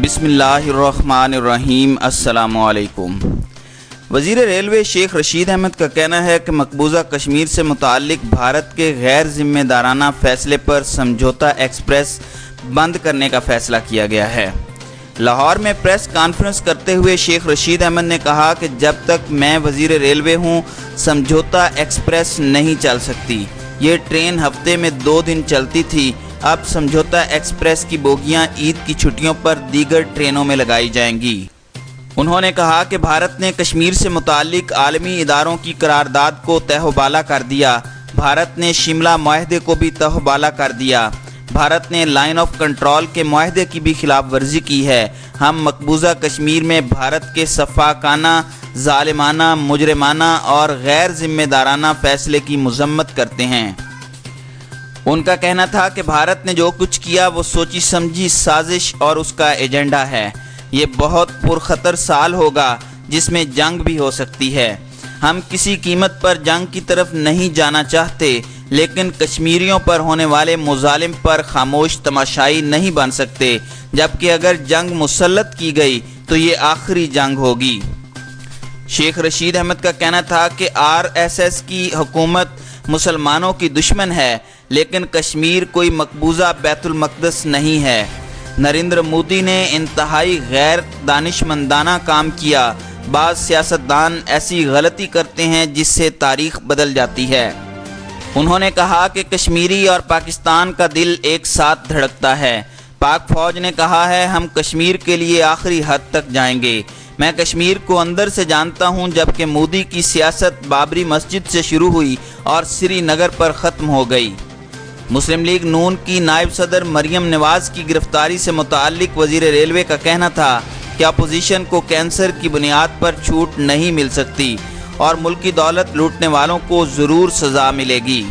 بسم اللہ الرحمن الرحیم۔ السلام علیکم۔ وزیر ریلوے شیخ رشید احمد کا کہنا ہے کہ مقبوضہ کشمیر سے متعلق بھارت کے غیر ذمہ دارانہ فیصلے پر سمجھوتا ایکسپریس بند کرنے کا فیصلہ کیا گیا ہے۔ لاہور میں پریس کانفرنس کرتے ہوئے شیخ رشید احمد نے کہا کہ جب تک میں وزیر ریلوے ہوں سمجھوتا ایکسپریس نہیں چل سکتی۔ یہ ٹرین ہفتے میں 2 دن چلتی تھی، اب سمجھوتا ایکسپریس کی بوگیاں عید کی چھٹیوں پر دیگر ٹرینوں میں لگائی جائیں گی۔ انہوں نے کہا کہ بھارت نے کشمیر سے متعلق عالمی اداروں کی قرارداد کو تہہ و بالا کر دیا۔ بھارت نے شملہ معاہدے کو بھی تہہ و بالا کر دیا۔ بھارت نے لائن آف کنٹرول کے معاہدے کی بھی خلاف ورزی کی ہے۔ ہم مقبوضہ کشمیر میں بھارت کے سفاکانہ، ظالمانہ، مجرمانہ اور غیر ذمہ دارانہ فیصلے کی مذمت کرتے ہیں۔ ان کا کہنا تھا کہ بھارت نے جو کچھ کیا وہ سوچی سمجھی سازش اور اس کا ایجنڈا ہے۔ یہ بہت پرخطر سال ہوگا جس میں جنگ بھی ہو سکتی ہے۔ ہم کسی قیمت پر جنگ کی طرف نہیں جانا چاہتے، لیکن کشمیریوں پر ہونے والے مظالم پر خاموش تماشائی نہیں بن سکتے، جبکہ اگر جنگ مسلط کی گئی تو یہ آخری جنگ ہوگی۔ شیخ رشید احمد کا کہنا تھا کہ RSS کی حکومت مسلمانوں کی دشمن ہے، لیکن کشمیر کوئی مقبوضہ بیت المقدس نہیں ہے۔ نریندر مودی نے انتہائی غیر دانشمندانہ کام کیا۔ بعض سیاستدان ایسی غلطی کرتے ہیں جس سے تاریخ بدل جاتی ہے۔ انہوں نے کہا کہ کشمیری اور پاکستان کا دل ایک ساتھ دھڑکتا ہے۔ پاک فوج نے کہا ہے ہم کشمیر کے لیے آخری حد تک جائیں گے۔ میں کشمیر کو اندر سے جانتا ہوں، جبکہ مودی کی سیاست بابری مسجد سے شروع ہوئی اور سری نگر پر ختم ہو گئی۔ مسلم لیگ نون کی نائب صدر مریم نواز کی گرفتاری سے متعلق وزیر ریلوے کا کہنا تھا کہ اپوزیشن کو کینسر کی بنیاد پر چھوٹ نہیں مل سکتی اور ملکی دولت لوٹنے والوں کو ضرور سزا ملے گی۔